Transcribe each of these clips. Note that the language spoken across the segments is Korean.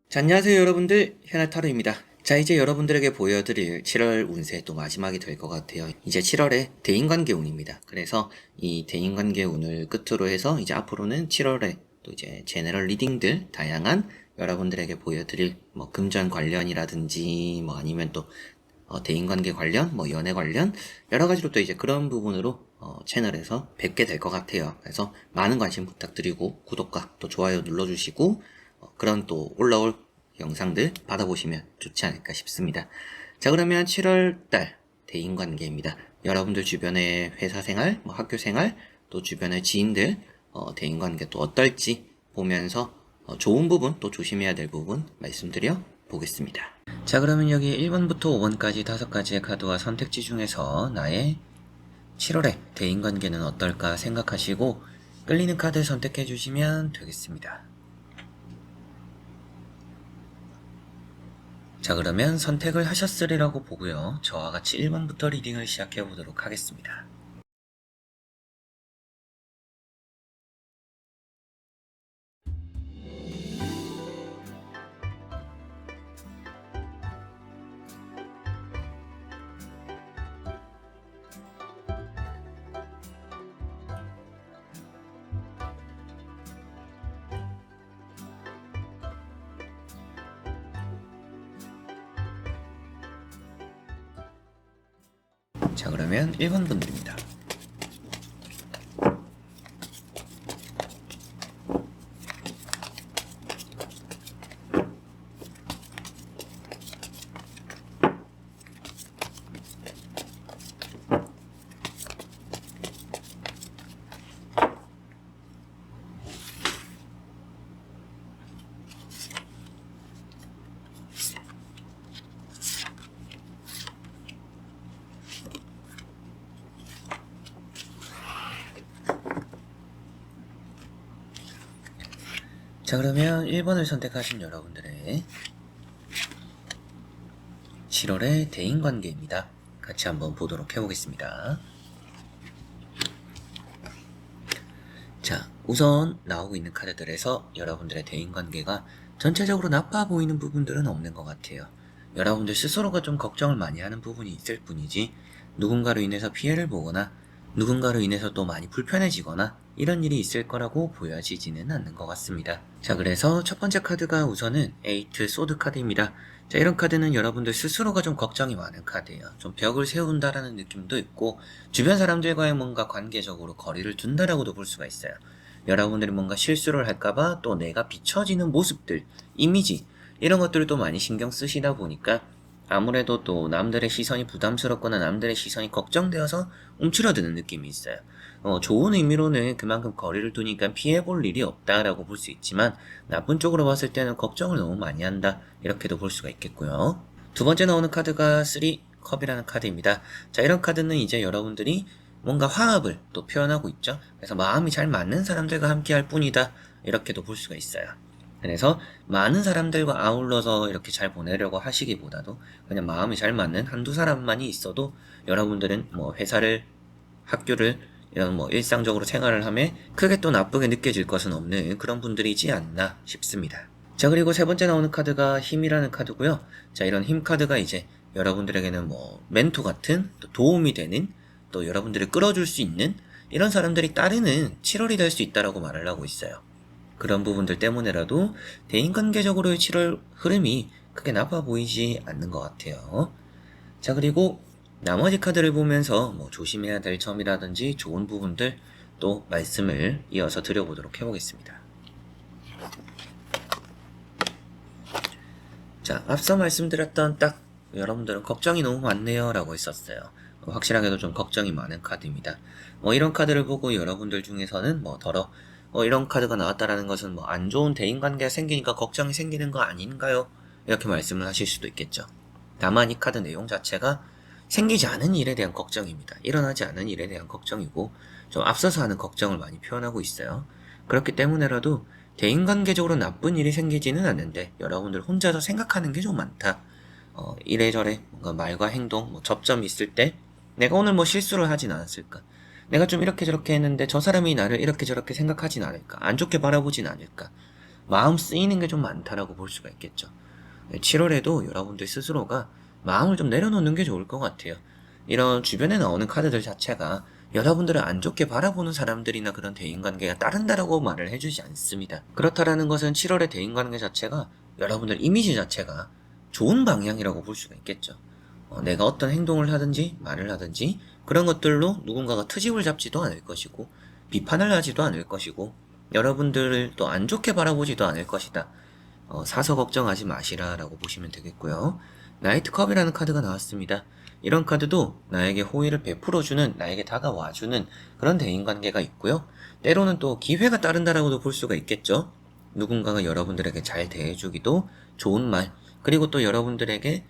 자, 안녕하세요 여러분들, 현아타로입니다. 자, 이제 여러분들에게 보여드릴 7월 운세 또 마지막이 될 것 같아요. 이제 7월에 대인관계 운입니다. 그래서 이 대인관계 운을 끝으로 해서 이제 앞으로는 7월에 또 이제 제너럴 리딩들 다양한 여러분들에게 보여드릴 뭐 금전 관련이라든지 뭐 아니면 또 대인관계 관련, 뭐 연애 관련 여러 가지로 또 이제 그런 부분으로 채널에서 뵙게 될 것 같아요. 그래서 많은 관심 부탁드리고 구독과 또 좋아요 눌러주시고 그런 또 올라올 영상들 받아보시면 좋지 않을까 싶습니다. 자, 그러면 7월달 대인관계입니다. 여러분들 주변의 회사생활, 뭐 학교생활, 또 주변의 지인들 대인관계 또 어떨지 보면서 좋은 부분 또 조심해야 될 부분 말씀드려 보겠습니다. 자, 그러면 여기 1번부터 5번까지 5가지의 카드와 선택지 중에서 나의 7월의 대인관계는 어떨까 생각하시고 끌리는 카드 선택해 주시면 되겠습니다. 자, 그러면 선택을 하셨으리라고 보고요. 저와 같이 1번부터 리딩을 시작해 보도록 하겠습니다. 자, 그러면 1번 분들입니다. 자, 그러면 1번을 선택하신 여러분들의 7월의 대인관계입니다. 같이 한번 보도록 해보겠습니다. 자, 우선 나오고 있는 카드들에서 여러분들의 대인관계가 전체적으로 나빠 보이는 부분들은 없는 것 같아요. 여러분들 스스로가 좀 걱정을 많이 하는 부분이 있을 뿐이지 누군가로 인해서 피해를 보거나 누군가로 인해서 또 많이 불편해지거나 이런 일이 있을 거라고 보여지지는 않는 것 같습니다. 자, 그래서 첫 번째 카드가 우선은 8 소드 카드입니다. 자, 이런 카드는 여러분들 스스로가 좀 걱정이 많은 카드예요. 좀 벽을 세운다라는 느낌도 있고 주변 사람들과의 뭔가 관계적으로 거리를 둔다라고도 볼 수가 있어요. 여러분들이 뭔가 실수를 할까봐 또 내가 비춰지는 모습들, 이미지 이런 것들을 또 많이 신경 쓰시다 보니까 아무래도 또 남들의 시선이 부담스럽거나 남들의 시선이 걱정되어서 움츠러드는 느낌이 있어요. 좋은 의미로는 그만큼 거리를 두니까 피해볼 일이 없다라고 볼 수 있지만 나쁜 쪽으로 봤을 때는 걱정을 너무 많이 한다 이렇게도 볼 수가 있겠고요. 두 번째 나오는 카드가 3 컵이라는 카드입니다. 자, 이런 카드는 이제 여러분들이 뭔가 화합을 또 표현하고 있죠. 그래서 마음이 잘 맞는 사람들과 함께 할 뿐이다 이렇게도 볼 수가 있어요. 그래서 많은 사람들과 아울러서 이렇게 잘 보내려고 하시기보다도 그냥 마음이 잘 맞는 한두 사람만이 있어도 여러분들은 뭐 회사를, 학교를 이런 뭐 일상적으로 생활을 하며 크게 또 나쁘게 느껴질 것은 없는 그런 분들이지 않나 싶습니다. 자, 그리고 세 번째 나오는 카드가 힘이라는 카드고요. 자, 이런 힘 카드가 이제 여러분들에게는 뭐 멘토 같은 또 도움이 되는 또 여러분들을 끌어줄 수 있는 이런 사람들이 따르는 7월이 될 수 있다라고 말을 하고 있어요. 그런 부분들 때문에라도 대인관계적으로의 7월 흐름이 크게 나빠 보이지 않는 것 같아요. 자, 그리고 나머지 카드를 보면서 뭐 조심해야 될 점이라든지 좋은 부분들 또 말씀을 이어서 드려보도록 해보겠습니다. 자, 앞서 말씀드렸던 딱 여러분들은 걱정이 너무 많네요 라고 했었어요. 확실하게도 좀 걱정이 많은 카드입니다. 이런 카드를 보고 여러분들 중에서는 이런 카드가 나왔다라는 것은 안 좋은 대인관계가 생기니까 걱정이 생기는 거 아닌가요? 이렇게 말씀을 하실 수도 있겠죠. 다만 이 카드 내용 자체가 생기지 않은 일에 대한 걱정입니다. 일어나지 않은 일에 대한 걱정이고 좀 앞서서 하는 걱정을 많이 표현하고 있어요. 그렇기 때문에라도 대인관계적으로 나쁜 일이 생기지는 않는데 여러분들 혼자서 생각하는 게 좀 많다. 이래저래 뭔가 말과 행동, 접점이 있을 때 내가 오늘 뭐 실수를 하진 않았을까? 내가 좀 이렇게 저렇게 했는데 저 사람이 나를 이렇게 저렇게 생각하진 않을까? 안 좋게 바라보진 않을까? 마음 쓰이는 게 좀 많다라고 볼 수가 있겠죠. 7월에도 여러분들 스스로가 마음을 좀 내려놓는 게 좋을 것 같아요. 이런 주변에 나오는 카드들 자체가 여러분들을 안 좋게 바라보는 사람들이나 그런 대인관계가 따른다라고 말을 해주지 않습니다. 그렇다라는 것은 7월의 대인관계 자체가 여러분들 이미지 자체가 좋은 방향이라고 볼 수가 있겠죠. 내가 어떤 행동을 하든지 말을 하든지 그런 것들로 누군가가 트집을 잡지도 않을 것이고 비판을 하지도 않을 것이고 여러분들을 또 안 좋게 바라보지도 않을 것이다. 사서 걱정하지 마시라라고 보시면 되겠고요. 나이트컵이라는 카드가 나왔습니다. 이런 카드도 나에게 호의를 베풀어주는, 나에게 다가와주는 그런 대인관계가 있고요. 때로는 또 기회가 따른다라고도 볼 수가 있겠죠. 누군가가 여러분들에게 잘 대해주기도 좋은 말, 그리고 또 여러분들에게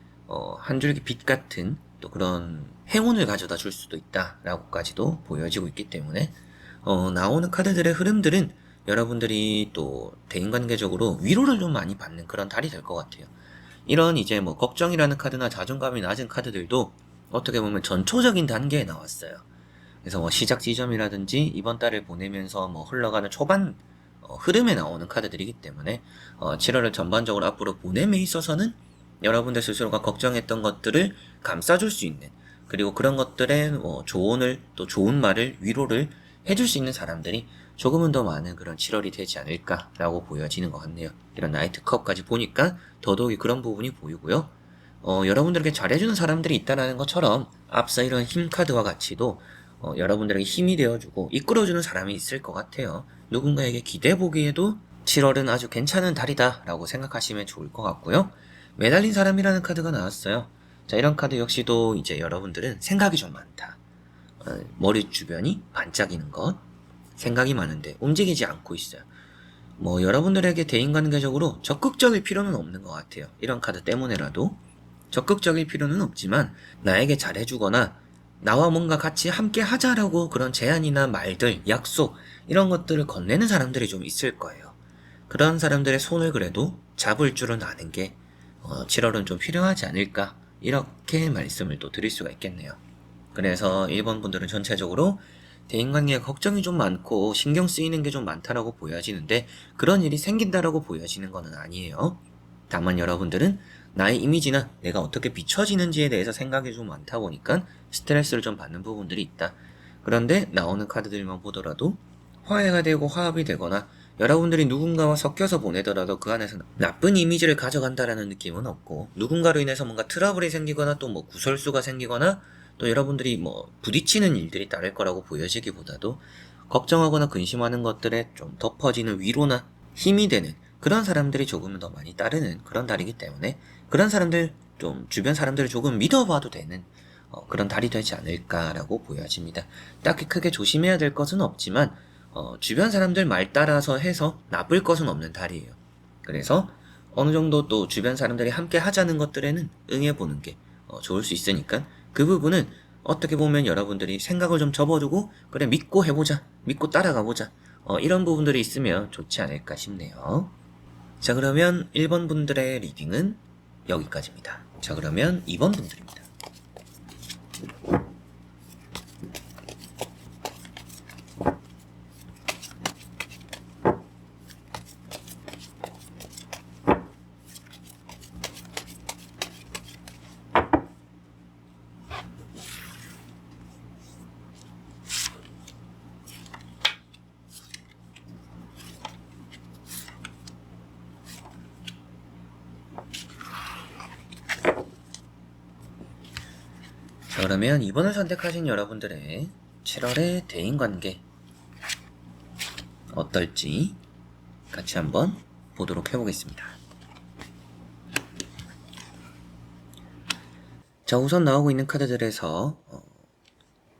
한 줄기 빛 같은 또 그런 행운을 가져다 줄 수도 있다라고까지도 보여지고 있기 때문에 나오는 카드들의 흐름들은 여러분들이 또 대인관계적으로 위로를 좀 많이 받는 그런 달이 될 것 같아요. 이런 이제 뭐 걱정이라는 카드나 자존감이 낮은 카드들도 어떻게 보면 전초적인 단계에 나왔어요. 그래서 뭐 시작 지점이라든지 이번 달을 보내면서 뭐 흘러가는 초반 흐름에 나오는 카드들이기 때문에 7월을 전반적으로 앞으로 보냄에 있어서는 여러분들 스스로가 걱정했던 것들을 감싸줄 수 있는, 그리고 그런 것들의 조언을 또 좋은 말을 위로를 해줄 수 있는 사람들이 조금은 더 많은 그런 7월이 되지 않을까라고 보여지는 것 같네요. 이런 나이트컵까지 보니까 더더욱이 그런 부분이 보이고요. 여러분들에게 잘해주는 사람들이 있다는 것처럼 앞서 이런 힘 카드와 같이도 여러분들에게 힘이 되어주고 이끌어주는 사람이 있을 것 같아요. 누군가에게 기대보기에도 7월은 아주 괜찮은 달이다 라고 생각하시면 좋을 것 같고요. 매달린 사람이라는 카드가 나왔어요. 자, 이런 카드 역시도 이제 여러분들은 생각이 좀 많다. 머리 주변이 반짝이는 것, 생각이 많은데 움직이지 않고 있어요. 뭐 여러분들에게 대인관계적으로 적극적일 필요는 없는 것 같아요. 이런 카드 때문에라도 적극적일 필요는 없지만 나에게 잘해주거나 나와 뭔가 같이 함께 하자라고 그런 제안이나 말들, 약속 이런 것들을 건네는 사람들이 좀 있을 거예요. 그런 사람들의 손을 그래도 잡을 줄은 아는 게 7월은 좀 필요하지 않을까, 이렇게 말씀을 또 드릴 수가 있겠네요. 그래서 1번 분들은 전체적으로 대인관계가 걱정이 좀 많고 신경 쓰이는 게 좀 많다라고 보여지는데 그런 일이 생긴다라고 보여지는 것은 아니에요. 다만 여러분들은 나의 이미지나 내가 어떻게 비춰지는지에 대해서 생각이 좀 많다 보니까 스트레스를 좀 받는 부분들이 있다. 그런데 나오는 카드들만 보더라도 화해가 되고 화합이 되거나 여러분들이 누군가와 섞여서 보내더라도 그 안에서 나쁜 이미지를 가져간다라는 느낌은 없고, 누군가로 인해서 뭔가 트러블이 생기거나 또 뭐 구설수가 생기거나 또 여러분들이 뭐 부딪히는 일들이 따를 거라고 보여지기보다도 걱정하거나 근심하는 것들에 좀 덮어지는 위로나 힘이 되는 그런 사람들이 조금은 더 많이 따르는 그런 달이기 때문에 그런 사람들, 좀 주변 사람들을 조금 믿어봐도 되는 그런 달이 되지 않을까라고 보여집니다. 딱히 크게 조심해야 될 것은 없지만 주변 사람들 말 따라서 해서 나쁠 것은 없는 달이에요. 그래서 어느 정도 또 주변 사람들이 함께 하자는 것들에는 응해보는 게 좋을 수 있으니까 그 부분은 어떻게 보면 여러분들이 생각을 좀 접어두고 그래 믿고 해보자, 믿고 따라가보자, 이런 부분들이 있으면 좋지 않을까 싶네요. 자, 그러면 1번 분들의 리딩은 여기까지입니다. 자, 그러면 2번 분들입니다. 자, 그러면 2번을 선택하신 여러분들의 7월의 대인관계 어떨지 같이 한번 보도록 해보겠습니다. 자, 우선 나오고 있는 카드들에서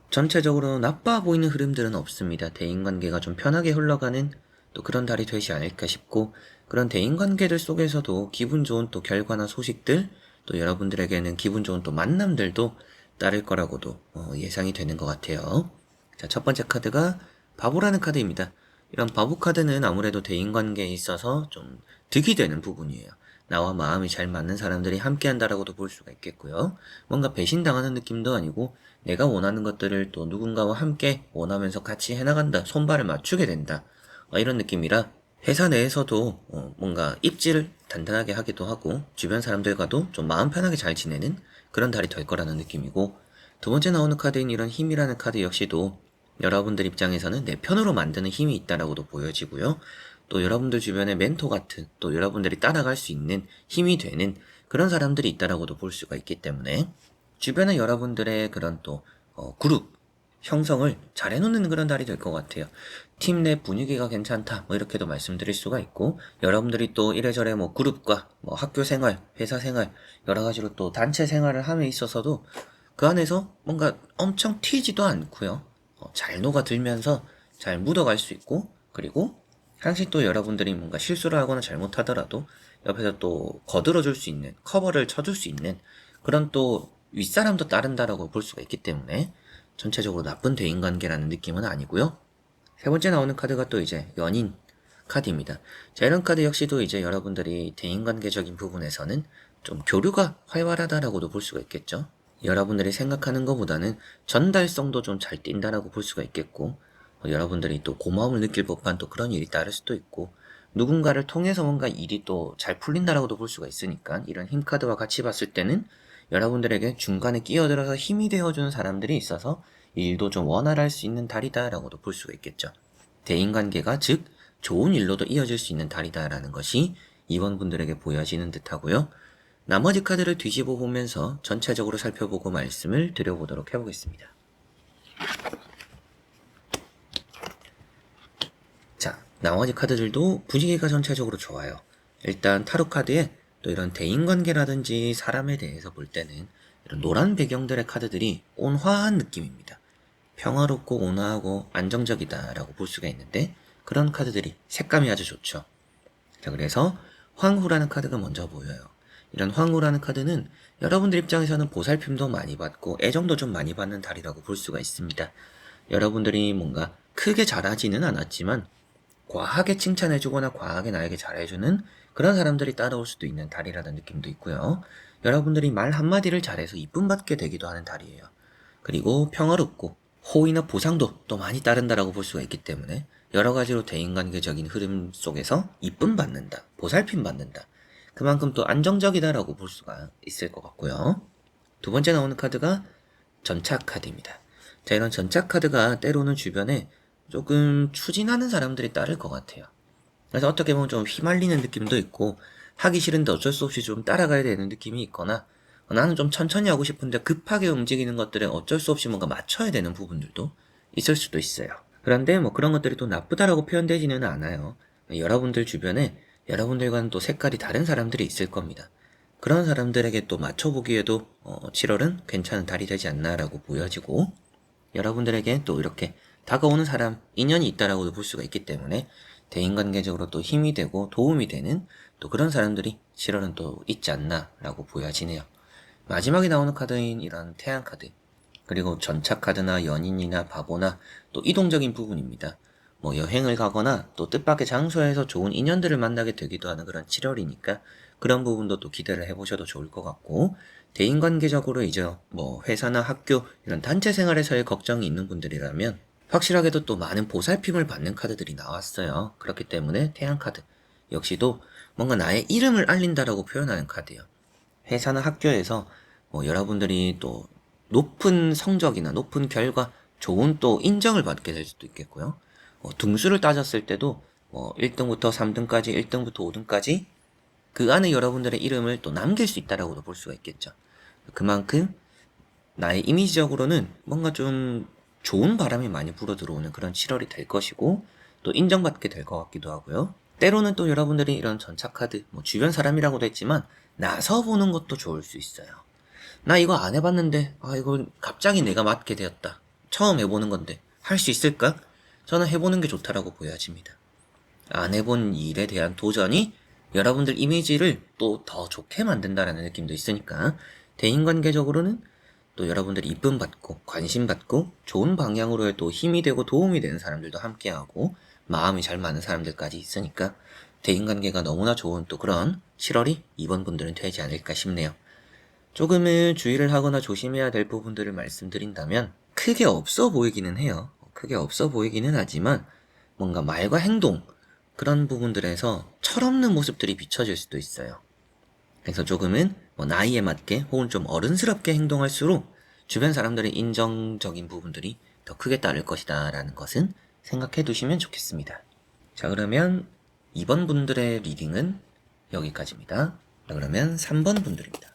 전체적으로 나빠 보이는 흐름들은 없습니다. 대인관계가 좀 편하게 흘러가는 또 그런 달이 되지 않을까 싶고, 그런 대인관계들 속에서도 기분 좋은 또 결과나 소식들, 또 여러분들에게는 기분 좋은 또 만남들도 따를 거라고도 예상이 되는 것 같아요. 자, 첫 번째 카드가 바보라는 카드입니다. 이런 바보 카드는 아무래도 대인관계에 있어서 좀 득이 되는 부분이에요. 나와 마음이 잘 맞는 사람들이 함께 한다라고도 볼 수가 있겠고요. 뭔가 배신당하는 느낌도 아니고 내가 원하는 것들을 또 누군가와 함께 원하면서 같이 해나간다, 손발을 맞추게 된다, 이런 느낌이라 회사 내에서도 뭔가 입지를 단단하게 하기도 하고 주변 사람들과도 좀 마음 편하게 잘 지내는 그런 달이 될 거라는 느낌이고, 두 번째 나오는 카드인 이런 힘이라는 카드 역시도 여러분들 입장에서는 내 편으로 만드는 힘이 있다라고도 보여지고요. 또 여러분들 주변에 멘토 같은, 또 여러분들이 따라갈 수 있는 힘이 되는 그런 사람들이 있다라고도 볼 수가 있기 때문에 주변에 여러분들의 그런 또 그룹 형성을 잘 해놓는 그런 달이 될 것 같아요. 팀 내 분위기가 괜찮다, 뭐 이렇게도 말씀드릴 수가 있고, 여러분들이 또 이래저래 뭐 그룹과 뭐 학교 생활, 회사 생활, 여러 가지로 또 단체 생활을 함에 있어서도 그 안에서 뭔가 엄청 튀지도 않고요. 잘 녹아들면서 잘 묻어갈 수 있고, 그리고 항상 또 여러분들이 뭔가 실수를 하거나 잘못하더라도 옆에서 또 거들어줄 수 있는, 커버를 쳐줄 수 있는 그런 또 윗사람도 따른다라고 볼 수가 있기 때문에 전체적으로 나쁜 대인관계라는 느낌은 아니고요. 세 번째 나오는 카드가 또 이제 연인 카드입니다. 자, 이런 카드 역시도 이제 여러분들이 대인관계적인 부분에서는 좀 교류가 활발하다라고도 볼 수가 있겠죠. 여러분들이 생각하는 것보다는 전달성도 좀 잘 띈다라고 볼 수가 있겠고, 여러분들이 또 고마움을 느낄 법한 또 그런 일이 따를 수도 있고, 누군가를 통해서 뭔가 일이 또 잘 풀린다라고도 볼 수가 있으니까, 이런 힘 카드와 같이 봤을 때는 여러분들에게 중간에 끼어들어서 힘이 되어주는 사람들이 있어서 일도 좀 원활할 수 있는 달이다라고도 볼 수가 있겠죠. 대인관계가 즉 좋은 일로도 이어질 수 있는 달이다라는 것이 이번 분들에게 보여지는 듯하고요. 나머지 카드를 뒤집어 보면서 전체적으로 살펴보고 말씀을 드려보도록 해보겠습니다. 자, 나머지 카드들도 분위기가 전체적으로 좋아요. 일단 타로 카드에 또 이런 대인관계라든지 사람에 대해서 볼 때는 이런 노란 배경들의 카드들이 온화한 느낌입니다. 평화롭고 온화하고 안정적이다 라고 볼 수가 있는데, 그런 카드들이 색감이 아주 좋죠. 자, 그래서 황후라는 카드가 먼저 보여요. 이런 황후라는 카드는 여러분들 입장에서는 보살핌도 많이 받고 애정도 좀 많이 받는 달이라고 볼 수가 있습니다. 여러분들이 뭔가 크게 잘하지는 않았지만 과하게 칭찬해주거나 과하게 나에게 잘해주는 그런 사람들이 따라올 수도 있는 달이라는 느낌도 있고요. 여러분들이 말 한마디를 잘해서 이쁨 받게 되기도 하는 달이에요. 그리고 평화롭고 호의나 보상도 또 많이 따른다라고 볼 수가 있기 때문에 여러 가지로 대인관계적인 흐름 속에서 이쁨 받는다, 보살핌 받는다, 그만큼 또 안정적이다라고 볼 수가 있을 것 같고요. 두 번째 나오는 카드가 전착 카드입니다. 자, 이런 전착 카드가 때로는 주변에 조금 추진하는 사람들이 따를 것 같아요. 그래서 어떻게 보면 좀 휘말리는 느낌도 있고, 하기 싫은데 어쩔 수 없이 좀 따라가야 되는 느낌이 있거나, 나는 좀 천천히 하고 싶은데 급하게 움직이는 것들에 어쩔 수 없이 뭔가 맞춰야 되는 부분들도 있을 수도 있어요. 그런데 뭐 그런 것들이 또 나쁘다라고 표현되지는 않아요. 여러분들 주변에 여러분들과는 또 색깔이 다른 사람들이 있을 겁니다. 그런 사람들에게 또 맞춰보기에도 7월은 괜찮은 달이 되지 않나라고 보여지고, 여러분들에게 또 이렇게 다가오는 사람, 인연이 있다라고도 볼 수가 있기 때문에 대인관계적으로 또 힘이 되고 도움이 되는 또 그런 사람들이 7월은 또 있지 않나라고 보여지네요. 마지막에 나오는 카드인 이런 태양 카드, 그리고 전차 카드나 연인이나 바보나 또 이동적인 부분입니다. 뭐 여행을 가거나 또 뜻밖의 장소에서 좋은 인연들을 만나게 되기도 하는 그런 7월이니까 그런 부분도 또 기대를 해보셔도 좋을 것 같고, 대인관계적으로 이제 뭐 회사나 학교 이런 단체 생활에서의 걱정이 있는 분들이라면 확실하게도 또 많은 보살핌을 받는 카드들이 나왔어요. 그렇기 때문에 태양 카드 역시도 뭔가 나의 이름을 알린다라고 표현하는 카드예요. 회사나 학교에서 뭐 여러분들이 또 높은 성적이나 높은 결과, 좋은 또 인정을 받게 될 수도 있겠고요. 등수를 따졌을 때도 뭐 1등부터 3등까지, 1등부터 5등까지 그 안에 여러분들의 이름을 또 남길 수 있다라고도 볼 수가 있겠죠. 그만큼 나의 이미지적으로는 뭔가 좀 좋은 바람이 많이 불어 들어오는 그런 7월이 될 것이고, 또 인정받게 될 것 같기도 하고요. 때로는 또 여러분들이 이런 전차카드, 뭐 주변 사람이라고도 했지만 나서 보는 것도 좋을 수 있어요. 나 이거 안 해봤는데 이거 갑자기 내가 맡게 되었다, 처음 해보는 건데 할 수 있을까? 저는 해보는 게 좋다라고 보여집니다. 안 해본 일에 대한 도전이 여러분들 이미지를 또 더 좋게 만든다라는 느낌도 있으니까, 대인관계적으로는 또 여러분들이 이쁨 받고 관심 받고 좋은 방향으로의 또 힘이 되고 도움이 되는 사람들도 함께하고 마음이 잘 맞는 사람들까지 있으니까 대인관계가 너무나 좋은 또 그런 7월이 이번 분들은 되지 않을까 싶네요. 조금은 주의를 하거나 조심해야 될 부분들을 말씀드린다면 크게 없어 보이기는 해요. 크게 없어 보이기는 하지만 뭔가 말과 행동 그런 부분들에서 철없는 모습들이 비춰질 수도 있어요. 그래서 조금은 나이에 맞게 혹은 좀 어른스럽게 행동할수록 주변 사람들의 인정적인 부분들이 더 크게 따를 것이다 라는 것은 생각해 두시면 좋겠습니다. 자, 그러면 2번 분들의 리딩은 여기까지입니다. 자, 그러면 3번 분들입니다.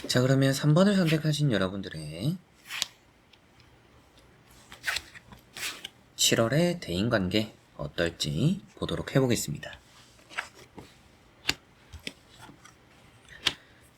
자, 그러면 3번을 선택하신 여러분들의 7월의 대인관계 어떨지 보도록 해보겠습니다.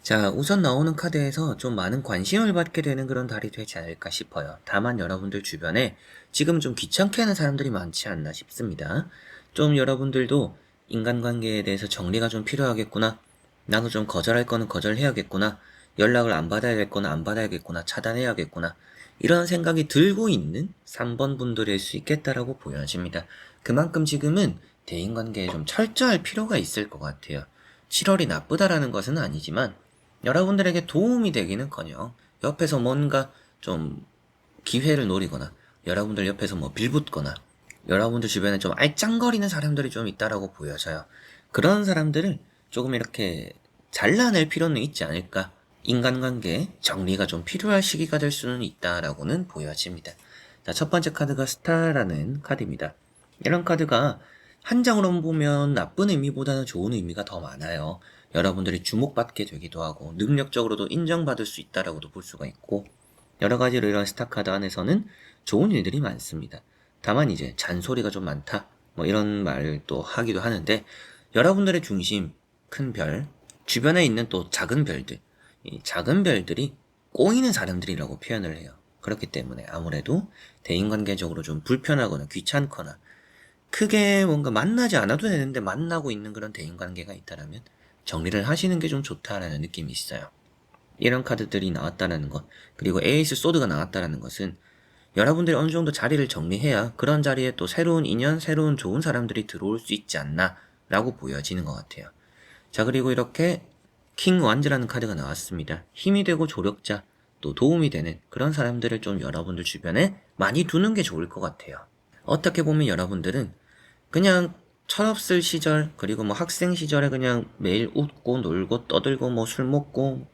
자, 우선 나오는 카드에서 좀 많은 관심을 받게 되는 그런 달이 되지 않을까 싶어요. 다만 여러분들 주변에 지금 좀 귀찮게 하는 사람들이 많지 않나 싶습니다. 좀 여러분들도 인간관계에 대해서 정리가 좀 필요하겠구나. 나도 좀 거절할 거는 거절해야겠구나. 연락을 안 받아야 될 거는 안 받아야겠구나. 차단해야겠구나. 이런 생각이 들고 있는 3번 분들일 수 있겠다라고 보여집니다. 그만큼 지금은 대인관계에 좀 철저할 필요가 있을 것 같아요. 7월이 나쁘다라는 것은 아니지만 여러분들에게 도움이 되기는커녕 옆에서 뭔가 좀 기회를 노리거나 여러분들 옆에서 뭐 빌붙거나 여러분들 주변에 좀 알짱거리는 사람들이 좀 있다라고 보여져요. 그런 사람들을 조금 이렇게 잘라낼 필요는 있지 않을까. 인간관계 정리가 좀 필요할 시기가 될 수는 있다라고는 보여집니다. 자, 첫 번째 카드가 스타라는 카드입니다. 이런 카드가 한 장으로만 보면 나쁜 의미보다는 좋은 의미가 더 많아요. 여러분들이 주목받게 되기도 하고 능력적으로도 인정받을 수 있다라고도 볼 수가 있고 여러 가지로 이런 스타 카드 안에서는 좋은 일들이 많습니다. 다만 이제 잔소리가 좀 많다 뭐 이런 말도 하기도 하는데 여러분들의 중심 큰 별 주변에 있는 또 작은 별들 이 작은 별들이 꼬이는 사람들이라고 표현을 해요. 그렇기 때문에 아무래도 대인관계적으로 좀 불편하거나 귀찮거나 크게 뭔가 만나지 않아도 되는데 만나고 있는 그런 대인관계가 있다라면 정리를 하시는 게 좀 좋다라는 느낌이 있어요. 이런 카드들이 나왔다라는 것, 그리고 에이스 소드가 나왔다라는 것은 여러분들이 어느 정도 자리를 정리해야 그런 자리에 또 새로운 인연, 새로운 좋은 사람들이 들어올 수 있지 않나 라고 보여지는 것 같아요. 자, 그리고 이렇게 킹 완즈라는 카드가 나왔습니다. 힘이 되고 조력자, 또 도움이 되는 그런 사람들을 좀 여러분들 주변에 많이 두는 게 좋을 것 같아요. 어떻게 보면 여러분들은 그냥 철없을 시절 그리고 뭐 학생 시절에 그냥 매일 웃고 놀고 떠들고 뭐 술 먹고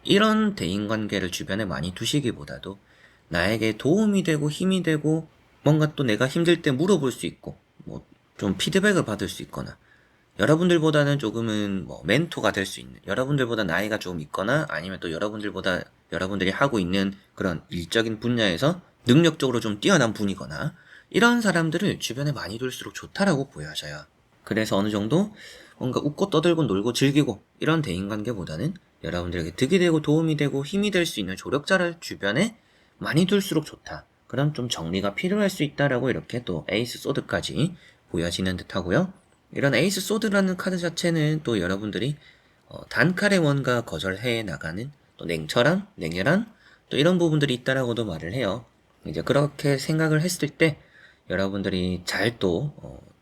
이런 대인관계를 주변에 많이 두시기보다도 나에게 도움이 되고 힘이 되고 뭔가 또 내가 힘들 때 물어볼 수 있고 뭐 좀 피드백을 받을 수 있거나 여러분들보다는 조금은 뭐 멘토가 될 수 있는 여러분들보다 나이가 좀 있거나 아니면 또 여러분들보다 여러분들이 하고 있는 그런 일적인 분야에서 능력적으로 좀 뛰어난 분이거나 이런 사람들을 주변에 많이 둘수록 좋다라고 보여져요. 그래서 어느 정도 뭔가 웃고 떠들고 놀고 즐기고 이런 대인관계보다는 여러분들에게 득이 되고 도움이 되고 힘이 될 수 있는 조력자를 주변에 많이 둘수록 좋다. 그럼 좀 정리가 필요할 수 있다라고 이렇게 또 에이스 소드까지 보여지는 듯 하고요. 이런 에이스 소드라는 카드 자체는 또 여러분들이 단칼의 뭔가 거절해 나가는 또 냉철한, 냉혈한 또 이런 부분들이 있다라고도 말을 해요. 이제 그렇게 생각을 했을 때 여러분들이 잘 또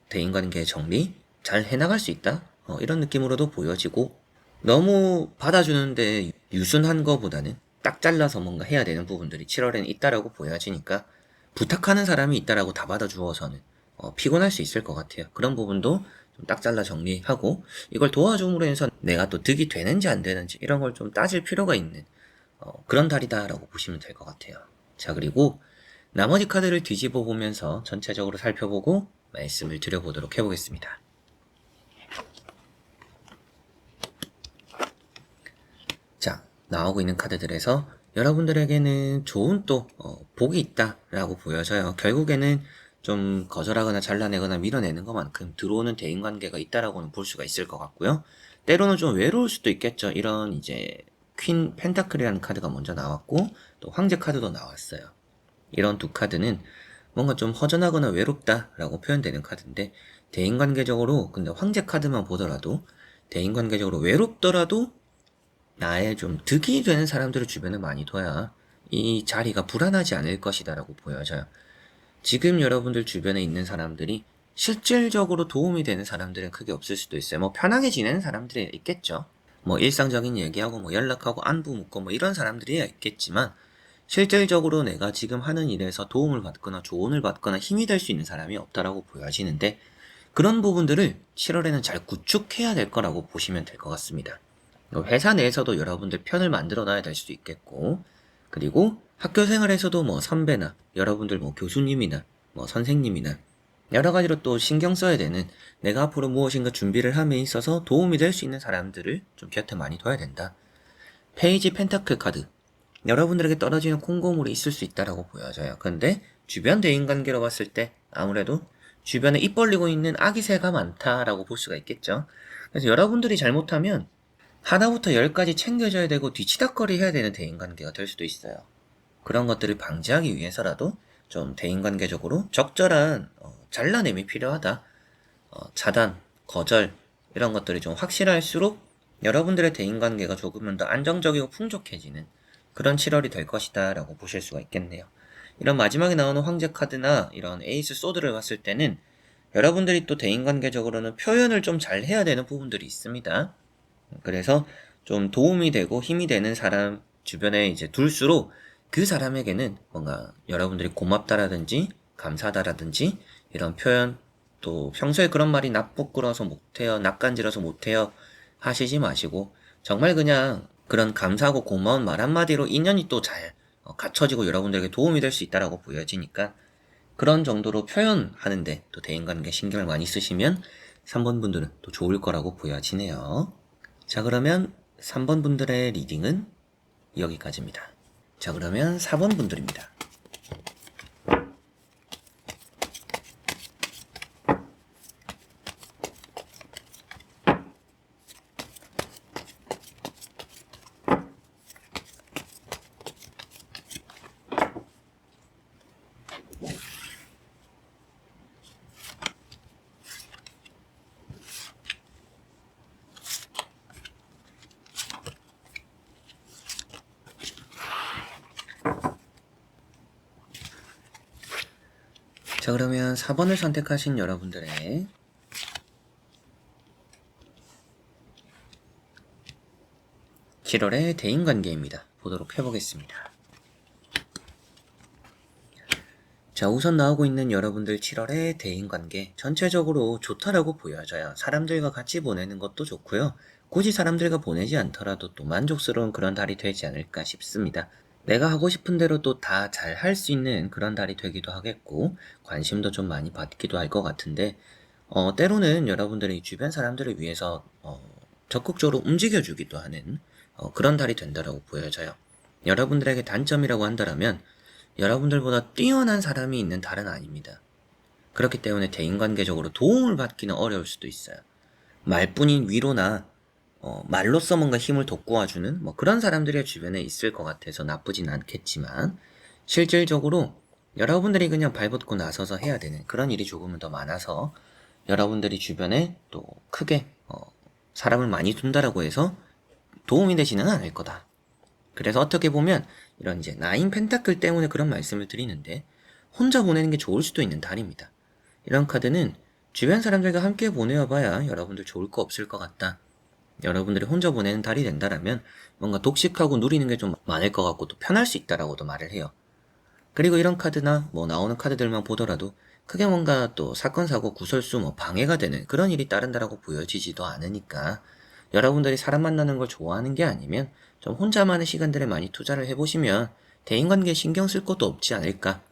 대인관계 정리 잘 해나갈 수 있다 이런 느낌으로도 보여지고 너무 받아주는데 유순한 거보다는 딱 잘라서 뭔가 해야 되는 부분들이 7월에는 있다라고 보여지니까 부탁하는 사람이 있다라고 다 받아주어서는 피곤할 수 있을 것 같아요. 그런 부분도 좀 딱 잘라 정리하고 이걸 도와줌으로 해서 내가 또 득이 되는지 안 되는지 이런 걸 좀 따질 필요가 있는 그런 달이다라고 보시면 될 것 같아요. 자, 그리고 나머지 카드를 뒤집어 보면서 전체적으로 살펴보고 말씀을 드려보도록 해보겠습니다. 자, 나오고 있는 카드들에서 여러분들에게는 좋은 또 복이 있다라고 보여져요. 결국에는 좀 거절하거나 잘라내거나 밀어내는 것만큼 들어오는 대인관계가 있다라고는 볼 수가 있을 것 같고요. 때로는 좀 외로울 수도 있겠죠. 이런 이제 퀸 펜타클이라는 카드가 먼저 나왔고 또 황제 카드도 나왔어요. 이런 두 카드는 뭔가 좀 허전하거나 외롭다라고 표현되는 카드인데, 대인관계적으로 근데 황제 카드만 보더라도 대인관계적으로 외롭더라도 나의 좀 득이 되는 사람들을 주변에 많이 둬야 이 자리가 불안하지 않을 것이다라고 보여져요. 지금 여러분들 주변에 있는 사람들이 실질적으로 도움이 되는 사람들은 크게 없을 수도 있어요. 뭐 편하게 지내는 사람들이 있겠죠. 뭐 일상적인 얘기하고 뭐 연락하고 안부 묻고 뭐 이런 사람들이 있겠지만, 실질적으로 내가 지금 하는 일에서 도움을 받거나 조언을 받거나 힘이 될 수 있는 사람이 없다라고 보여지는데, 그런 부분들을 7월에는 잘 구축해야 될 거라고 보시면 될 것 같습니다. 회사 내에서도 여러분들 편을 만들어 놔야 될 수도 있겠고, 그리고 학교 생활에서도 뭐 선배나 여러분들 뭐 교수님이나 뭐 선생님이나 여러 가지로 또 신경 써야 되는, 내가 앞으로 무엇인가 준비를 함에 있어서 도움이 될 수 있는 사람들을 좀 곁에 많이 둬야 된다. 페이지 펜타클 카드, 여러분들에게 떨어지는 콩고물이 있을 수 있다라고 보여져요. 근데 주변 대인관계로 봤을 때 아무래도 주변에 입 벌리고 있는 아기 새가 많다라고 볼 수가 있겠죠. 그래서 여러분들이 잘못하면 하나부터 열까지 챙겨줘야 되고 뒤치다꺼리 해야 되는 대인관계가 될 수도 있어요. 그런 것들을 방지하기 위해서라도 좀 대인관계적으로 적절한 잘라냄이 필요하다. 차단, 거절 이런 것들이 좀 확실할수록 여러분들의 대인관계가 조금은 더 안정적이고 풍족해지는 그런 7월이 될 것이다 라고 보실 수가 있겠네요. 이런 마지막에 나오는 황제 카드나 이런 에이스 소드를 봤을 때는 여러분들이 또 대인관계적으로는 표현을 좀 잘 해야 되는 부분들이 있습니다. 그래서 좀 도움이 되고 힘이 되는 사람 주변에 이제 둘수록 그 사람에게는 뭔가 여러분들이 고맙다라든지 감사하다라든지 이런 표현, 또 평소에 그런 말이 낯부끄러워서 못해요, 낯간지러서 못해요 하시지 마시고, 정말 그냥 그런 감사하고 고마운 말 한마디로 인연이 또 잘 갖춰지고 여러분들에게 도움이 될 수 있다라고 보여지니까, 그런 정도로 표현하는데 또 대인관계 신경을 많이 쓰시면 3번 분들은 또 좋을 거라고 보여지네요. 자, 그러면 3번 분들의 리딩은 여기까지입니다. 자, 그러면 4번 분들입니다. 자, 그러면 4번을 선택하신 여러분들의 7월의 대인관계입니다. 보도록 해보겠습니다. 자, 우선 나오고 있는 여러분들 7월의 대인관계 전체적으로 좋다라고 보여져요. 사람들과 같이 보내는 것도 좋고요. 굳이 사람들과 보내지 않더라도 또 만족스러운 그런 달이 되지 않을까 싶습니다. 내가 하고 싶은 대로 또 다 잘 할 수 있는 그런 달이 되기도 하겠고, 관심도 좀 많이 받기도 할 것 같은데, 때로는 여러분들이 주변 사람들을 위해서 적극적으로 움직여주기도 하는 그런 달이 된다라고 보여져요. 여러분들에게 단점이라고 한다면 여러분들보다 뛰어난 사람이 있는 달은 아닙니다. 그렇기 때문에 대인관계적으로 도움을 받기는 어려울 수도 있어요. 말뿐인 위로나 말로써 뭔가 힘을 돋구어주는 뭐 그런 사람들이 주변에 있을 것 같아서 나쁘진 않겠지만, 실질적으로 여러분들이 그냥 발벗고 나서서 해야 되는 그런 일이 조금은 더 많아서 여러분들이 주변에 또 크게 사람을 많이 둔다라고 해서 도움이 되지는 않을 거다. 그래서 어떻게 보면 이런 이제 나인 펜타클 때문에 그런 말씀을 드리는데, 혼자 보내는 게 좋을 수도 있는 달입니다. 이런 카드는 주변 사람들과 함께 보내어봐야 여러분들 좋을 거 없을 것 같다. 여러분들이 혼자 보내는 달이 된다라면 뭔가 독식하고 누리는 게 좀 많을 것 같고 또 편할 수 있다라고도 말을 해요. 그리고 이런 카드나 뭐 나오는 카드들만 보더라도 크게 뭔가 또 사건 사고 구설수 뭐 방해가 되는 그런 일이 따른다라고 보여지지도 않으니까, 여러분들이 사람 만나는 걸 좋아하는 게 아니면 좀 혼자만의 시간들에 많이 투자를 해보시면 대인관계에 신경 쓸 것도 없지 않을까,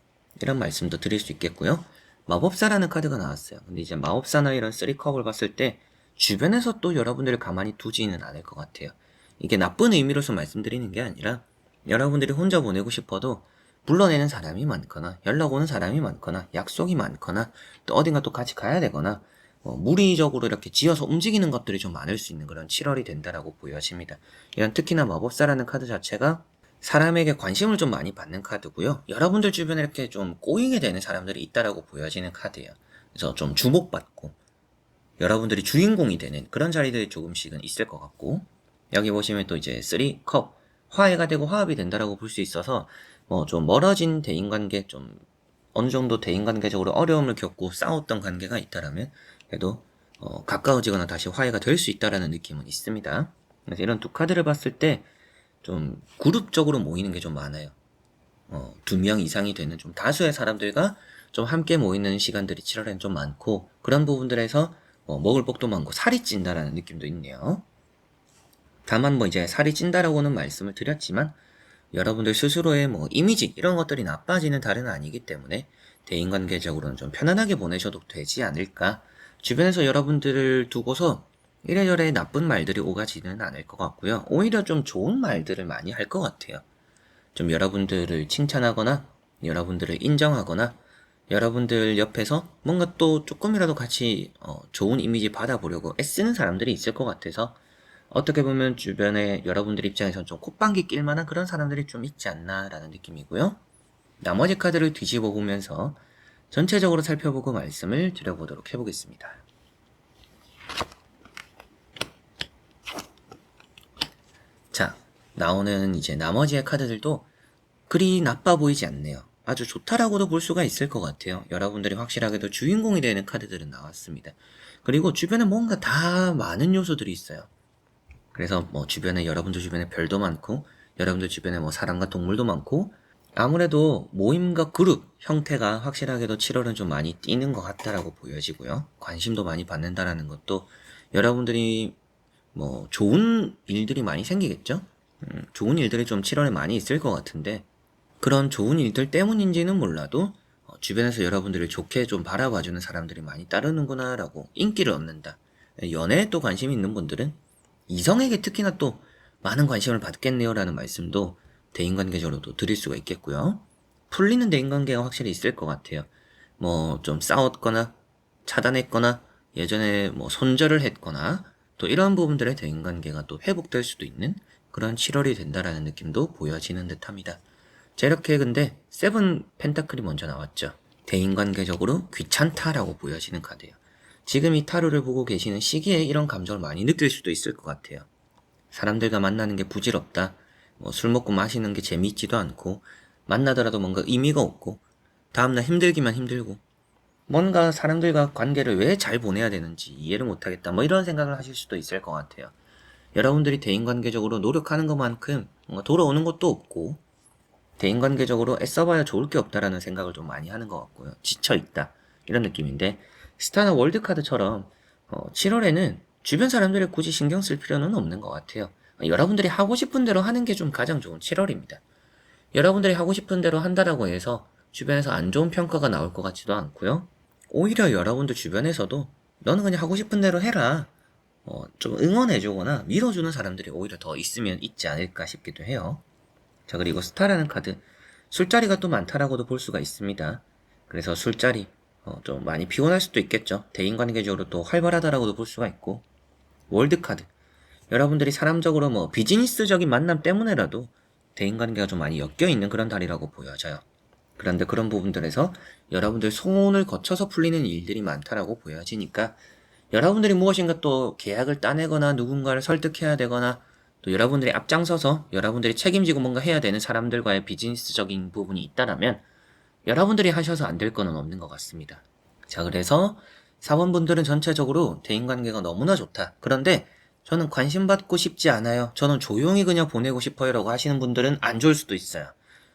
이런 말씀도 드릴 수 있겠고요. 마법사라는 카드가 나왔어요. 근데 이제 마법사나 이런 3컵을 봤을 때 주변에서 또 여러분들을 가만히 두지는 않을 것 같아요. 이게 나쁜 의미로서 말씀드리는 게 아니라, 여러분들이 혼자 보내고 싶어도 불러내는 사람이 많거나 연락 오는 사람이 많거나 약속이 많거나 또 어딘가 또 같이 가야 되거나 무리적으로 이렇게 지어서 움직이는 것들이 좀 많을 수 있는 그런 7월이 된다라고 보여집니다. 이런 특히나 마법사라는 카드 자체가 사람에게 관심을 좀 많이 받는 카드고요. 여러분들 주변에 이렇게 좀 꼬이게 되는 사람들이 있다라고 보여지는 카드예요. 그래서 좀 주목받고 여러분들이 주인공이 되는 그런 자리들이 조금씩은 있을 것 같고, 여기 보시면 또 이제 3컵 화해가 되고 화합이 된다라고 볼 수 있어서 좀 멀어진 대인관계, 좀 어느 정도 대인관계적으로 어려움을 겪고 싸웠던 관계가 있다라면 그래도 가까워지거나 다시 화해가 될 수 있다라는 느낌은 있습니다. 그래서 이런 두 카드를 봤을 때 좀 그룹적으로 모이는 게 좀 많아요. 2명 이상이 되는 좀 다수의 사람들과 좀 함께 모이는 시간들이 7월엔 좀 많고, 그런 부분들에서 먹을 복도 많고 살이 찐다라는 느낌도 있네요. 다만 이제 살이 찐다라고는 말씀을 드렸지만 여러분들 스스로의 이미지 이런 것들이 나빠지는 달은 아니기 때문에 대인관계적으로는 좀 편안하게 보내셔도 되지 않을까. 주변에서 여러분들을 두고서 이래저래 나쁜 말들이 오가지는 않을 것 같고요. 오히려 좀 좋은 말들을 많이 할 것 같아요. 좀 여러분들을 칭찬하거나 여러분들을 인정하거나 여러분들 옆에서 뭔가 또 조금이라도 같이 좋은 이미지 받아보려고 애쓰는 사람들이 있을 것 같아서, 어떻게 보면 주변에 여러분들 입장에서는 좀 콧방귀 낄 만한 그런 사람들이 좀 있지 않나라는 느낌이고요. 나머지 카드를 뒤집어 보면서 전체적으로 살펴보고 말씀을 드려보도록 해보겠습니다. 자, 나오는 이제 나머지의 카드들도 그리 나빠 보이지 않네요. 아주 좋다라고도 볼 수가 있을 것 같아요. 여러분들이 확실하게도 주인공이 되는 카드들은 나왔습니다. 그리고 주변에 뭔가 다 많은 요소들이 있어요. 그래서 주변에 여러분들 주변에 별도 많고 여러분들 주변에 사람과 동물도 많고, 아무래도 모임과 그룹 형태가 확실하게도 7월은 좀 많이 띄는 것 같다라고 보여지고요. 관심도 많이 받는다라는 것도 여러분들이 좋은 일들이 많이 생기겠죠? 좋은 일들이 좀 7월에 많이 있을 것 같은데, 그런 좋은 일들 때문인지는 몰라도 주변에서 여러분들을 좋게 좀 바라봐주는 사람들이 많이 따르는구나 라고 인기를 얻는다. 연애에 또 관심이 있는 분들은 이성에게 특히나 또 많은 관심을 받겠네요 라는 말씀도 대인관계적으로도 드릴 수가 있겠고요. 풀리는 대인관계가 확실히 있을 것 같아요. 좀 싸웠거나 차단했거나 예전에 손절을 했거나 또 이런 부분들의 대인관계가 또 회복될 수도 있는 그런 7월이 된다라는 느낌도 보여지는 듯 합니다. 자, 이렇게 근데 세븐 펜타클이 먼저 나왔죠. 대인관계적으로 귀찮다라고 보여지는 카드예요. 지금 이 타로를 보고 계시는 시기에 이런 감정을 많이 느낄 수도 있을 것 같아요. 사람들과 만나는 게 부질없다. 술 먹고 마시는 게 재미있지도 않고, 만나더라도 뭔가 의미가 없고, 다음날 힘들기만 힘들고, 뭔가 사람들과 관계를 왜 잘 보내야 되는지 이해를 못하겠다. 이런 생각을 하실 수도 있을 것 같아요. 여러분들이 대인관계적으로 노력하는 것만큼 뭔가 돌아오는 것도 없고, 대인관계적으로 애써봐야 좋을 게 없다라는 생각을 좀 많이 하는 것 같고요. 지쳐있다. 이런 느낌인데, 스타나 월드카드처럼 7월에는 주변 사람들을 굳이 신경 쓸 필요는 없는 것 같아요. 여러분들이 하고 싶은 대로 하는 게 좀 가장 좋은 7월입니다. 여러분들이 하고 싶은 대로 한다라고 해서 주변에서 안 좋은 평가가 나올 것 같지도 않고요. 오히려 여러분들 주변에서도 너는 그냥 하고 싶은 대로 해라. 좀 응원해주거나 밀어주는 사람들이 오히려 더 있으면 있지 않을까 싶기도 해요. 자, 그리고 스타라는 카드, 술자리가 또 많다라고도 볼 수가 있습니다. 그래서 술자리 좀 많이 피곤할 수도 있겠죠. 대인관계적으로 또 활발하다라고도 볼 수가 있고, 월드카드, 여러분들이 사람적으로 비즈니스적인 만남 때문에라도 대인관계가 좀 많이 엮여있는 그런 달이라고 보여져요. 그런데 그런 부분들에서 여러분들 소원을 거쳐서 풀리는 일들이 많다라고 보여지니까, 여러분들이 무엇인가 또 계약을 따내거나 누군가를 설득해야 되거나 또 여러분들이 앞장서서 여러분들이 책임지고 뭔가 해야 되는 사람들과의 비즈니스적인 부분이 있다라면 여러분들이 하셔서 안 될 거는 없는 것 같습니다. 자, 그래서 사원분들은 전체적으로 대인관계가 너무나 좋다. 그런데 저는 관심 받고 싶지 않아요. 저는 조용히 그냥 보내고 싶어요 라고 하시는 분들은 안 좋을 수도 있어요.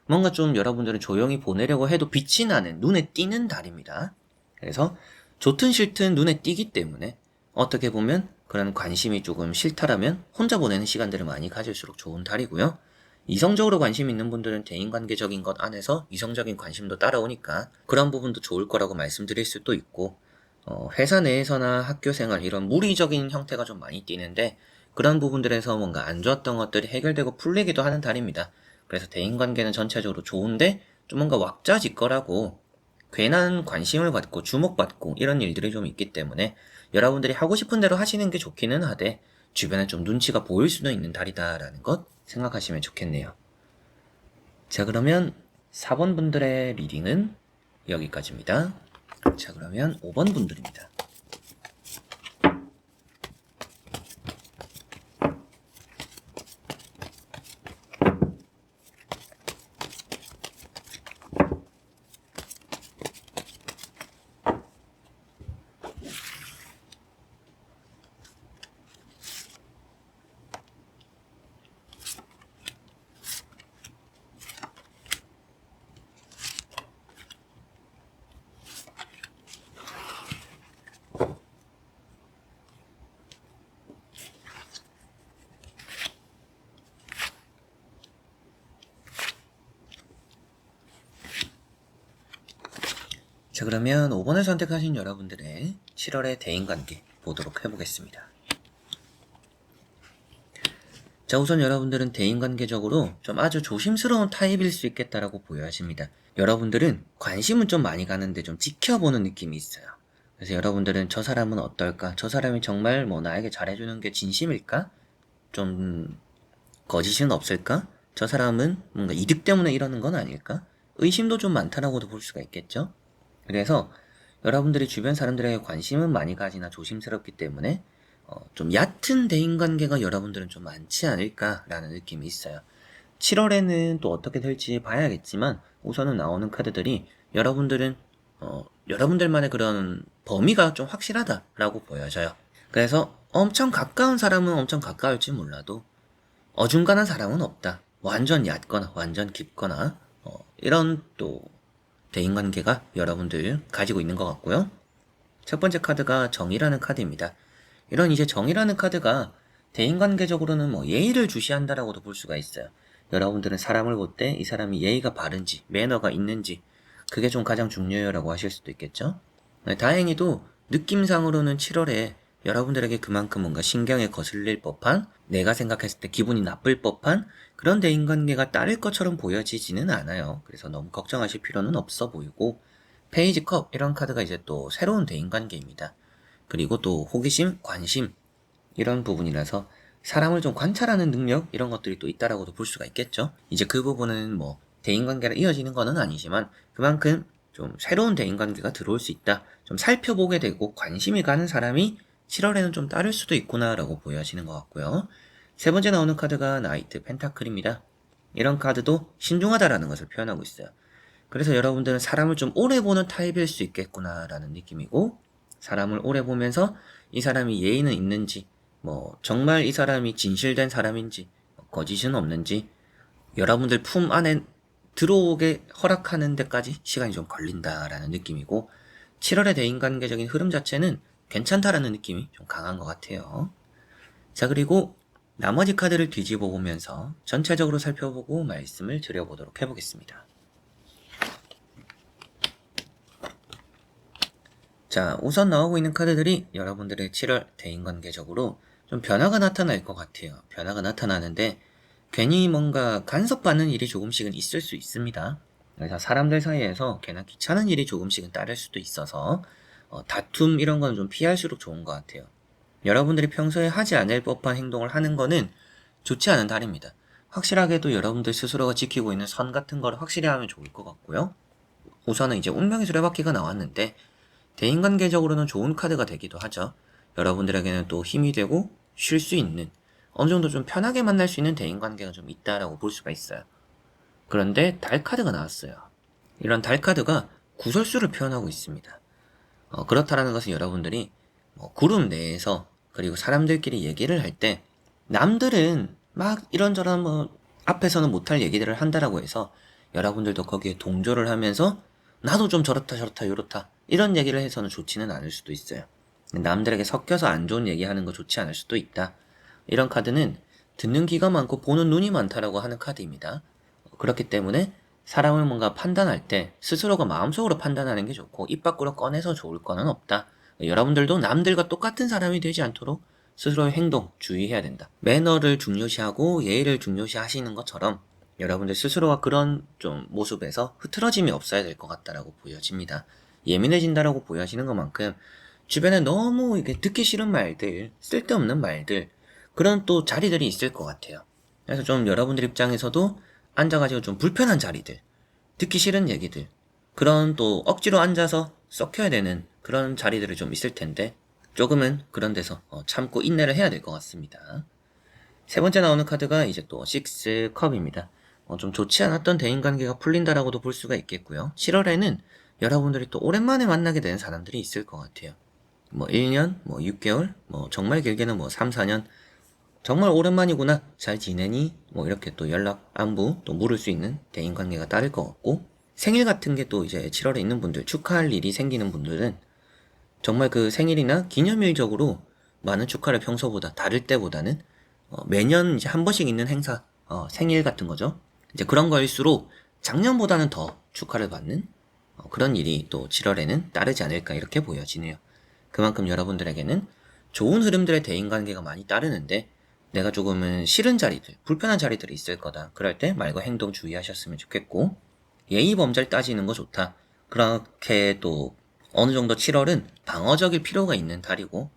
뭔가 좀 여러분들은 조용히 보내려고 해도 빛이 나는, 눈에 띄는 달입니다. 그래서 좋든 싫든 눈에 띄기 때문에 어떻게 보면 그런 관심이 조금 싫다라면 혼자 보내는 시간들을 많이 가질수록 좋은 달이고요. 이성적으로 관심 있는 분들은 대인관계적인 것 안에서 이성적인 관심도 따라오니까 그런 부분도 좋을 거라고 말씀드릴 수도 있고, 회사 내에서나 학교 생활 이런 무리적인 형태가 좀 많이 띄는데 그런 부분들에서 뭔가 안 좋았던 것들이 해결되고 풀리기도 하는 달입니다. 그래서 대인관계는 전체적으로 좋은데 좀 뭔가 왁자지껄하고 괜한 관심을 받고 주목받고 이런 일들이 좀 있기 때문에 여러분들이 하고 싶은 대로 하시는 게 좋기는 하되 주변에 좀 눈치가 보일 수도 있는 달이다라는 것 생각하시면 좋겠네요. 자, 그러면 4번 분들의 리딩은 여기까지입니다. 자, 그러면 5번 분들입니다. 자, 그러면 5번을 선택하신 여러분들의 7월의 대인관계 보도록 해보겠습니다. 자, 우선 여러분들은 대인관계적으로 좀 아주 조심스러운 타입일 수 있겠다라고 보여집니다. 여러분들은 관심은 좀 많이 가는데 좀 지켜보는 느낌이 있어요. 그래서 여러분들은 저 사람은 어떨까? 저 사람이 정말 뭐 나에게 잘해주는 게 진심일까? 좀 거짓은 없을까? 저 사람은 뭔가 이득 때문에 이러는 건 아닐까? 의심도 좀 많다라고도 볼 수가 있겠죠? 그래서 여러분들이 주변 사람들에게 관심은 많이 가지나 조심스럽기 때문에 좀 얕은 대인관계가 여러분들은 좀 많지 않을까라는 느낌이 있어요. 7월에는 또 어떻게 될지 봐야겠지만 우선은 나오는 카드들이 여러분들은 여러분들만의 그런 범위가 좀 확실하다라고 보여져요. 그래서 엄청 가까운 사람은 엄청 가까울지 몰라도 어중간한 사람은 없다. 완전 얕거나 완전 깊거나 이런 또 대인관계가 여러분들 가지고 있는 것 같고요. 첫 번째 카드가 정의라는 카드입니다. 이런 이제 정의라는 카드가 대인관계적으로는 뭐 예의를 주시한다라고도 볼 수가 있어요. 여러분들은 사람을 볼 때 이 사람이 예의가 바른지 매너가 있는지 그게 좀 가장 중요해요라고 하실 수도 있겠죠. 네, 다행히도 느낌상으로는 7월에 여러분들에게 그만큼 뭔가 신경에 거슬릴 법한, 내가 생각했을 때 기분이 나쁠 법한 그런 대인관계가 따를 것처럼 보여지지는 않아요. 그래서 너무 걱정하실 필요는 없어 보이고, 페이지 컵 이런 카드가 이제 또 새로운 대인관계입니다. 그리고 또 호기심, 관심 이런 부분이라서 사람을 좀 관찰하는 능력 이런 것들이 또 있다라고도 볼 수가 있겠죠. 이제 그 부분은 뭐 대인관계가 이어지는 거는 아니지만 그만큼 좀 새로운 대인관계가 들어올 수 있다. 좀 살펴보게 되고 관심이 가는 사람이 7월에는 좀 따를 수도 있구나라고 보여지는 것 같고요. 세 번째 나오는 카드가 나이트 펜타클입니다. 이런 카드도 신중하다라는 것을 표현하고 있어요. 그래서 여러분들은 사람을 좀 오래 보는 타입일 수 있겠구나라는 느낌이고, 사람을 오래 보면서 이 사람이 예의는 있는지, 뭐 정말 이 사람이 진실된 사람인지, 거짓은 없는지 여러분들 품 안에 들어오게 허락하는 데까지 시간이 좀 걸린다라는 느낌이고, 7월의 대인관계적인 흐름 자체는 괜찮다라는 느낌이 좀 강한 것 같아요. 자, 그리고 나머지 카드를 뒤집어 보면서 전체적으로 살펴보고 말씀을 드려보도록 해보겠습니다. 자, 우선 나오고 있는 카드들이 여러분들의 7월 대인관계적으로 좀 변화가 나타날 것 같아요. 변화가 나타나는데 괜히 뭔가 간섭받는 일이 조금씩은 있을 수 있습니다. 그래서 사람들 사이에서 괜한 귀찮은 일이 조금씩은 따를 수도 있어서 다툼 이런 거는 좀 피할수록 좋은 것 같아요. 여러분들이 평소에 하지 않을 법한 행동을 하는 거는 좋지 않은 달입니다. 확실하게도 여러분들 스스로가 지키고 있는 선 같은 걸 확실히 하면 좋을 것 같고요. 우선은 이제 운명의 수레바퀴가 나왔는데 대인관계적으로는 좋은 카드가 되기도 하죠. 여러분들에게는 또 힘이 되고 쉴 수 있는, 어느 정도 좀 편하게 만날 수 있는 대인관계가 좀 있다라고 볼 수가 있어요. 그런데 달 카드가 나왔어요. 이런 달 카드가 구설수를 표현하고 있습니다. 그렇다라는 것은 여러분들이 그룹 내에서 그리고 사람들끼리 얘기를 할 때 남들은 막 이런저런 뭐 앞에서는 못할 얘기들을 한다라고 해서 여러분들도 거기에 동조를 하면서 나도 좀 저렇다 저렇다 요렇다 이런 얘기를 해서는 좋지는 않을 수도 있어요. 남들에게 섞여서 안 좋은 얘기하는 거 좋지 않을 수도 있다. 이런 카드는 듣는 귀가 많고 보는 눈이 많다라고 하는 카드입니다. 그렇기 때문에 사람을 뭔가 판단할 때 스스로가 마음속으로 판단하는 게 좋고 입 밖으로 꺼내서 좋을 거는 없다. 여러분들도 남들과 똑같은 사람이 되지 않도록 스스로의 행동 주의해야 된다. 매너를 중요시하고 예의를 중요시하시는 것처럼 여러분들 스스로가 그런 좀 모습에서 흐트러짐이 없어야 될 것 같다라고 보여집니다. 예민해진다라고 보여지는 것만큼 주변에 너무 이게 듣기 싫은 말들, 쓸데없는 말들, 그런 또 자리들이 있을 것 같아요. 그래서 좀 여러분들 입장에서도 앉아가지고 좀 불편한 자리들, 듣기 싫은 얘기들, 그런 또 억지로 앉아서 썩혀야 되는 그런 자리들이 좀 있을 텐데 조금은 그런 데서 참고 인내를 해야 될 것 같습니다. 세 번째 나오는 카드가 이제 또 6컵입니다. 좀 좋지 않았던 대인관계가 풀린다라고도 볼 수가 있겠고요. 7월에는 여러분들이 또 오랜만에 만나게 되는 사람들이 있을 것 같아요. 뭐 1년, 뭐 6개월, 뭐 정말 길게는 뭐 3, 4년, 정말 오랜만이구나, 잘 지내니? 뭐 이렇게 또 연락, 안부 또 물을 수 있는 대인관계가 따를 것 같고, 생일 같은 게 또 이제 7월에 있는 분들, 축하할 일이 생기는 분들은 정말 그 생일이나 기념일적으로 많은 축하를 평소보다 다를 때보다는 매년 이제 한 번씩 있는 행사, 생일 같은 거죠. 이제 그런 거일수록 작년보다는 더 축하를 받는 그런 일이 또 7월에는 따르지 않을까 이렇게 보여지네요. 그만큼 여러분들에게는 좋은 흐름들의 대인관계가 많이 따르는데 내가 조금은 싫은 자리들, 불편한 자리들이 있을 거다. 그럴 때 말과 행동 주의하셨으면 좋겠고, 예의 범절 따지는 거 좋다. 그렇게 또 어느 정도 7월은 방어적일 필요가 있는 달이고,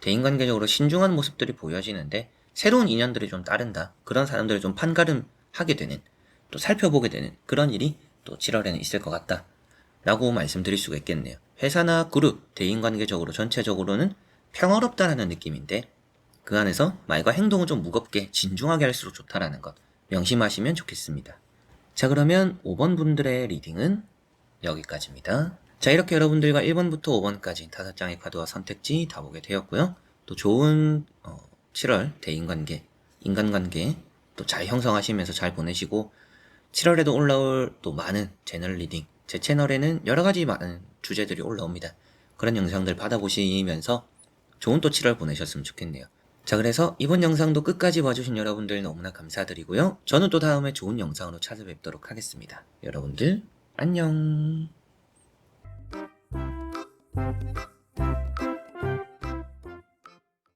대인관계적으로 신중한 모습들이 보여지는데 새로운 인연들이 좀 따른다. 그런 사람들을 좀 판가름하게 되는, 또 살펴보게 되는 그런 일이 또 7월에는 있을 것 같다 라고 말씀드릴 수가 있겠네요. 회사나 그룹, 대인관계적으로 전체적으로는 평화롭다라는 느낌인데 그 안에서 말과 행동을 좀 무겁게 진중하게 할수록 좋다라는 것 명심하시면 좋겠습니다. 자, 그러면 5번 분들의 리딩은 여기까지입니다. 자, 이렇게 여러분들과 1번부터 5번까지 5장의 카드와 선택지 다 보게 되었고요. 또 좋은 7월 대인관계, 인간관계 또 잘 형성하시면서 잘 보내시고 7월에도 올라올 또 많은 채널 리딩, 제 채널에는 여러가지 많은 주제들이 올라옵니다. 그런 영상들 받아보시면서 좋은 또 7월 보내셨으면 좋겠네요. 자, 그래서 이번 영상도 끝까지 봐주신 여러분들 너무나 감사드리고요. 저는 또 다음에 좋은 영상으로 찾아뵙도록 하겠습니다. 여러분들 안녕.